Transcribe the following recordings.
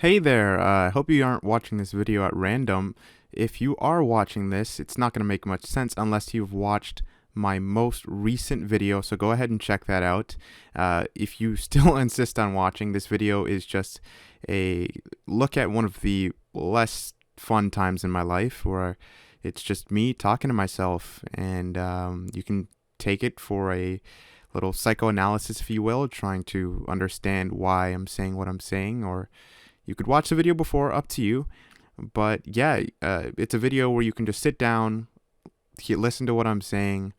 Hey there, I hope you aren't watching this video at random. If you are watching this, it's not going to make much sense unless you've watched my most recent video, so go ahead and check that out. If you still insist on watching, this video is just a look at one of the less fun times in my life where it's just me talking to myself, and you can take it for a little psychoanalysis, if you will, trying to understand why I'm saying what I'm saying, or you could watch the video before, up to you. But yeah, it's a video where you can just sit down, listen to what I'm saying,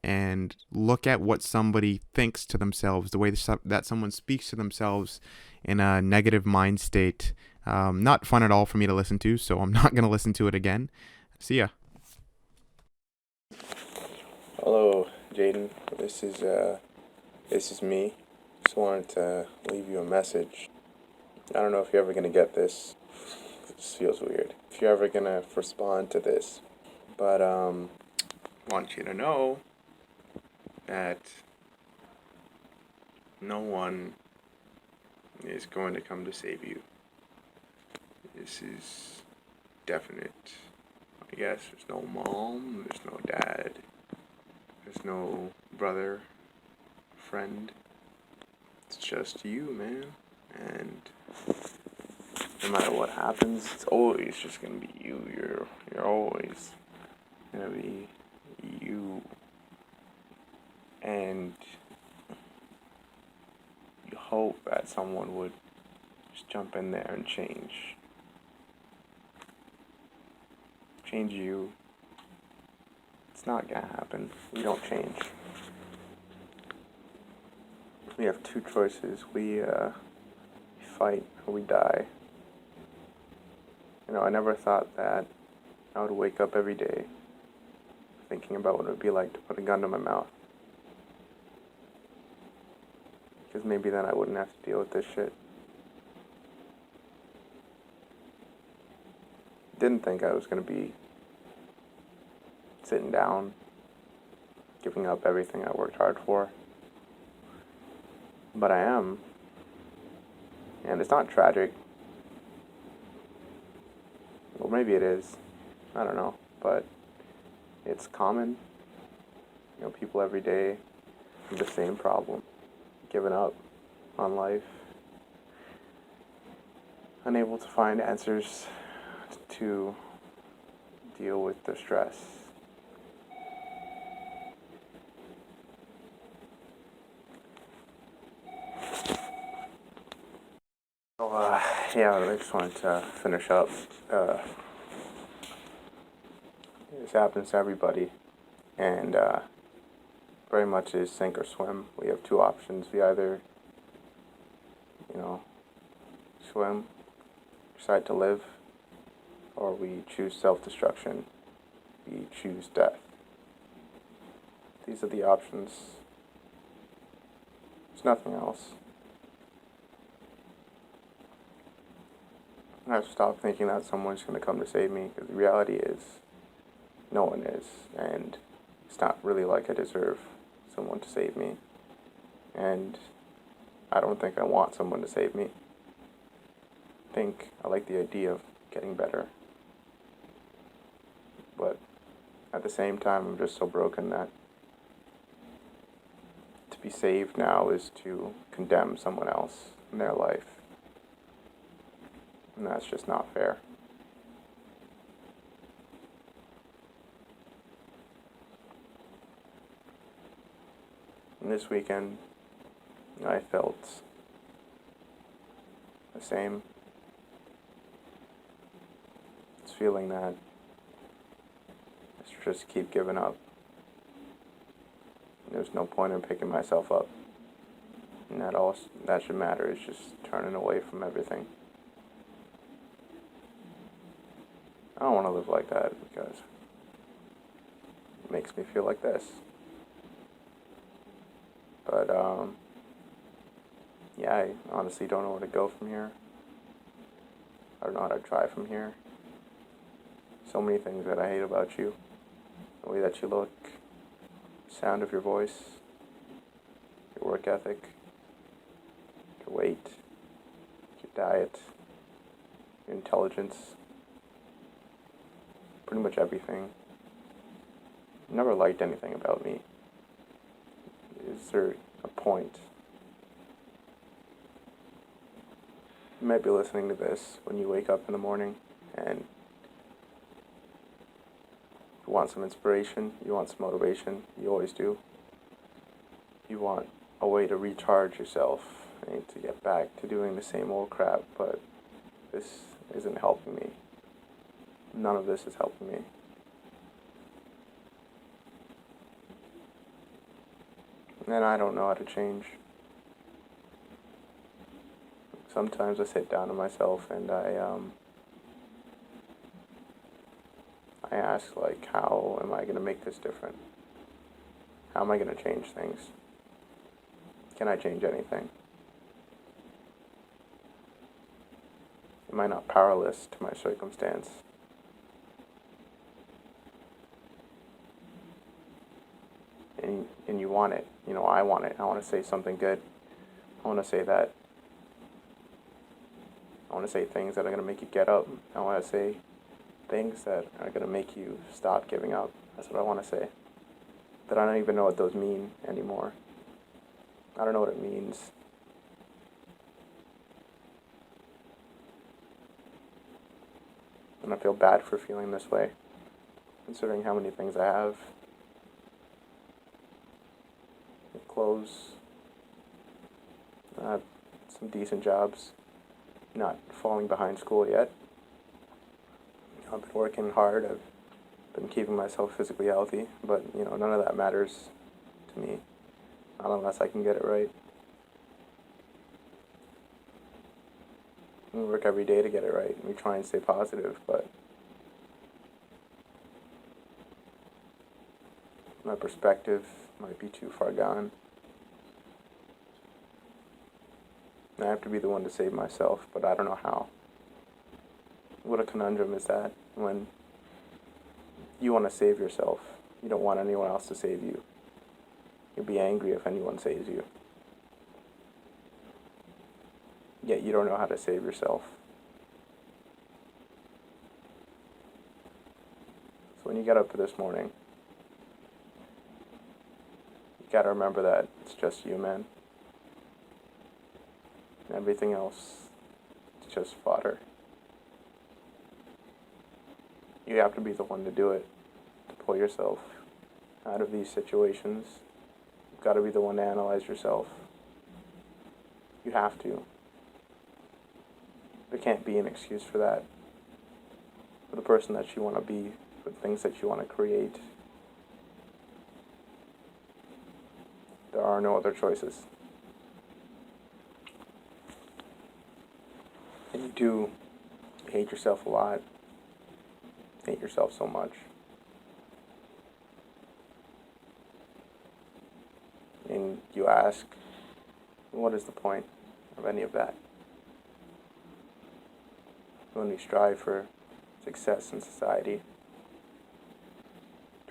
and look at what somebody thinks to themselves, the way that someone speaks to themselves in a negative mind state. Not fun at all for me to listen to, so I'm not going to listen to it again. See ya. Hello, Jaden. This is me. Just wanted to leave you a message. I don't know if you're ever gonna get this. This feels weird. If you're ever gonna respond to this, but want you to know that no one is going to come to save you. This is definite. I guess there's no mom, there's no dad, there's no brother, friend. It's just you, man. And no matter what happens, it's always just gonna be you. You're always gonna be you. And you hope that someone would just jump in there and change you. It's not gonna happen. We don't change. We have two choices. We fight or we die. I never thought that I would wake up every day thinking about what it would be like to put a gun to my mouth. Because maybe then I wouldn't have to deal with this shit. Didn't think I was going to be sitting down, giving up everything I worked hard for. But I am. And it's not tragic. Well, maybe it is. I don't know. But it's common. People every day have the same problem. Giving up on life. Unable to find answers to deal with the stress. So, yeah, I just wanted to finish up. This happens to everybody, and very much is sink or swim. We have two options. We either, swim, decide to live, or we choose self-destruction. We choose death. These are the options. There's nothing else. I've stopped thinking that someone's going to come to save me, because the reality is, no one is, and it's not really like I deserve someone to save me, and I don't think I want someone to save me. I think I like the idea of getting better, but at the same time, I'm just so broken that to be saved now is to condemn someone else in their life, and that's just not fair. And this weekend, I felt the same. It's feeling that I should just keep giving up. There's no point in picking myself up. And that should matter is just turning away from everything. I don't want to live like that because it makes me feel like this. But, yeah, I honestly don't know where to go from here. I don't know how to try from here. So many things that I hate about you. The way that you look, the sound of your voice, your work ethic, your weight, your diet, your intelligence, pretty much everything. You never liked anything about me. Is there a point? You might be listening to this when you wake up in the morning and you want some inspiration, you want some motivation, you always do. You want a way to recharge yourself and to get back to doing the same old crap, but this isn't helping me. None of this is helping me. And I don't know how to change. Sometimes I sit down to myself and I ask, like, how am I going to make this different? How am I going to change things? Can I change anything? Am I not powerless to my circumstance? And you want it. You know, I want it. I want to say something good. I want to say that. I want to say things that are going to make you get up. I want to say things that are going to make you stop giving up. That's what I want to say. But I don't even know what those mean anymore. I don't know what it means. And I feel bad for feeling this way, considering how many things I have. Clothes, some decent jobs, not falling behind school yet. I've been working hard, I've been keeping myself physically healthy, but, you know, none of that matters to me, not unless I can get it right. We work every day to get it right, and we try and stay positive, but my perspective might be too far gone. I have to be the one to save myself, but I don't know how. What a conundrum is that when you want to save yourself. You don't want anyone else to save you. You'll be angry if anyone saves you. Yet you don't know how to save yourself. So when you get up this morning, you gotta remember that it's just you, man. Everything else is just fodder. You have to be the one to do it, to pull yourself out of these situations. You've got to be the one to analyze yourself. You have to. There can't be an excuse for that. For the person that you want to be, for the things that you want to create. There are no other choices. And you do hate yourself a lot. Hate yourself so much. And you ask, what is the point of any of that? When we strive for success in society,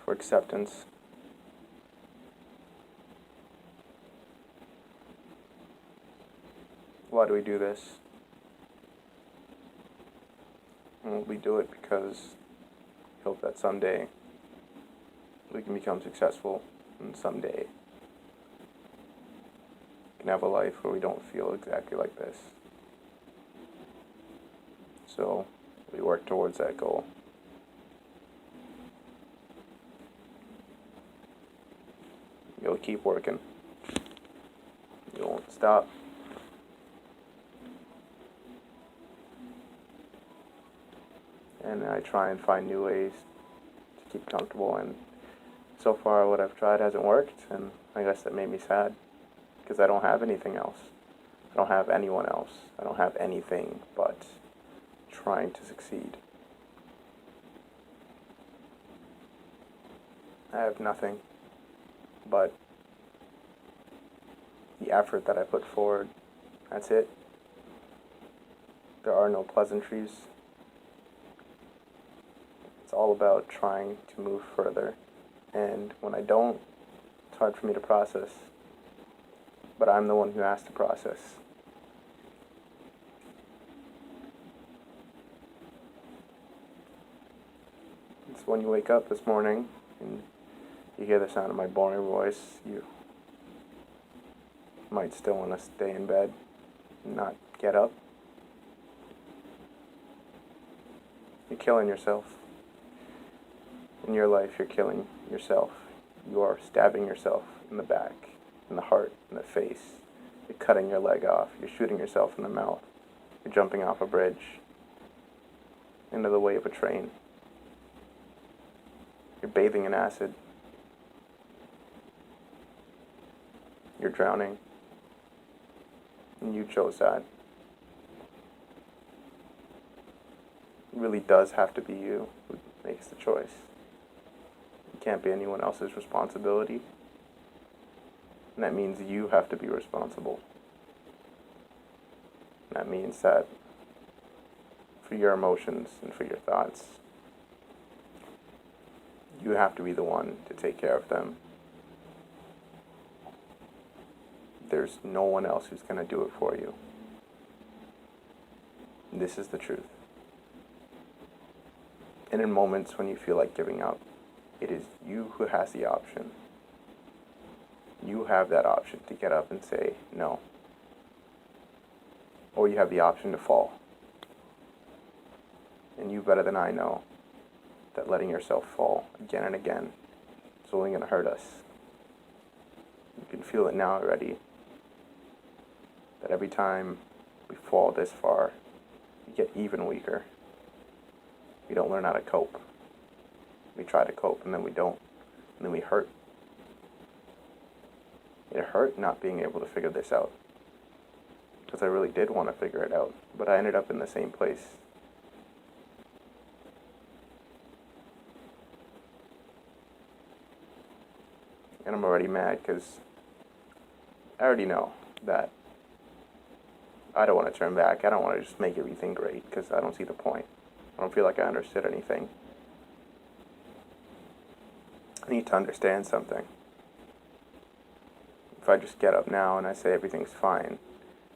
for acceptance, why do we do this? Well, we do it because we hope that someday we can become successful, and someday we can have a life where we don't feel exactly like this. So we work towards that goal. You'll keep working. You won't stop. And I try and find new ways to keep comfortable, and so far what I've tried hasn't worked, and I guess that made me sad, because I don't have anything else. I don't have anyone else. I don't have anything but trying to succeed. I have nothing but the effort that I put forward. That's it. There are no pleasantries. It's all about trying to move further. And when I don't, it's hard for me to process. But I'm the one who has to process. So when you wake up this morning and you hear the sound of my boring voice, you might still want to stay in bed and not get up. You're killing yourself. In your life, you're killing yourself. You are stabbing yourself in the back, in the heart, in the face. You're cutting your leg off. You're shooting yourself in the mouth. You're jumping off a bridge into the way of a train. You're bathing in acid. You're drowning. And you chose that. It really does have to be you who makes the choice. It can't be anyone else's responsibility. And that means you have to be responsible. And that means that for your emotions and for your thoughts, you have to be the one to take care of them. There's no one else who's going to do it for you. This is the truth. And in moments when you feel like giving up, it is you who has the option. You have that option to get up and say no. Or you have the option to fall. And you better than I know that letting yourself fall again and again is only going to hurt us. You can feel it now already. That every time we fall this far, we get even weaker. We don't learn how to cope. We try to cope and then we don't. And then we hurt. It hurt not being able to figure this out. Because I really did want to figure it out. But I ended up in the same place. And I'm already mad because I already know that I don't want to turn back. I don't want to just make everything great because I don't see the point. I don't feel like I understood anything. I need to understand something. If I just get up now and I say everything's fine,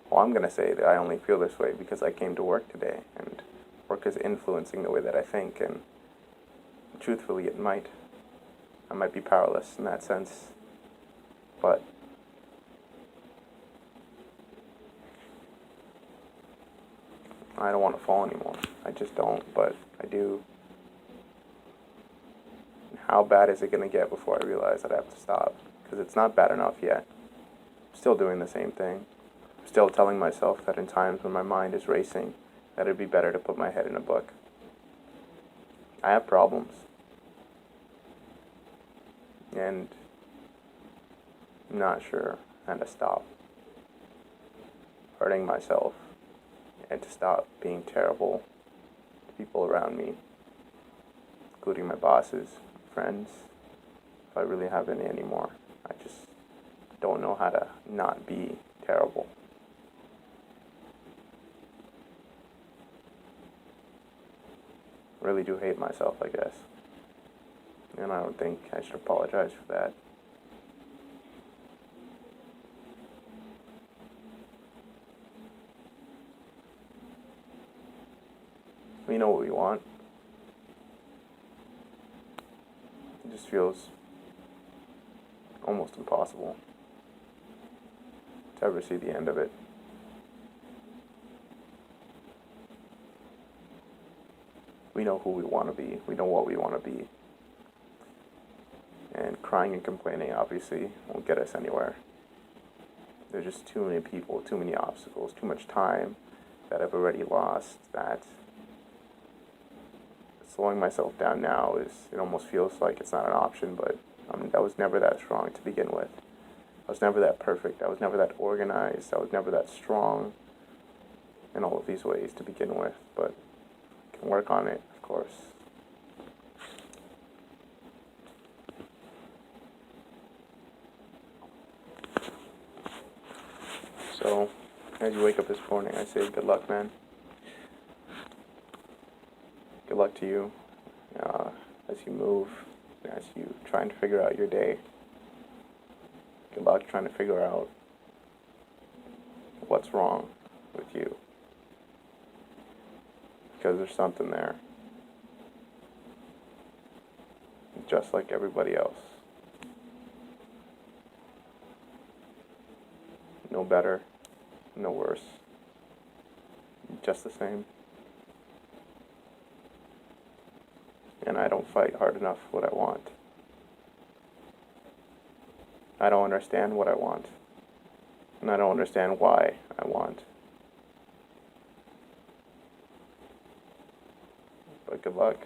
well, I'm going to say that I only feel this way because I came to work today and work is influencing the way that I think, and truthfully it might. I might be powerless in that sense, but I don't want to fall anymore. I just don't, but I do. How bad is it going to get before I realize that I have to stop? Because it's not bad enough yet. I'm still doing the same thing. I'm still telling myself that in times when my mind is racing, that it'd be better to put my head in a book. I have problems. And I'm not sure how to stop hurting myself and to stop being terrible to people around me, including my bosses, friends, if I really have any anymore. I just don't know how to not be terrible. I really do hate myself, I guess. And I don't think I should apologize for that. We know what we want. It just feels almost impossible to ever see the end of it. We know who we want to be. We know what we want to be. And crying and complaining obviously won't get us anywhere. There's just too many people, too many obstacles, too much time that I've already lost, that slowing myself down now it almost feels like it's not an option, but I was never that strong to begin with. I was never that perfect. I was never that organized. I was never that strong in all of these ways to begin with, but I can work on it, of course. So, as you wake up this morning, I say good luck, man. Good luck to you as you move, as you try and figure out your day. Good luck trying to figure out what's wrong with you. Because there's something there. just like everybody else. No better, no worse. Just the same. And I don't fight hard enough what I want. I don't understand what I want. And I don't understand why I want. But good luck.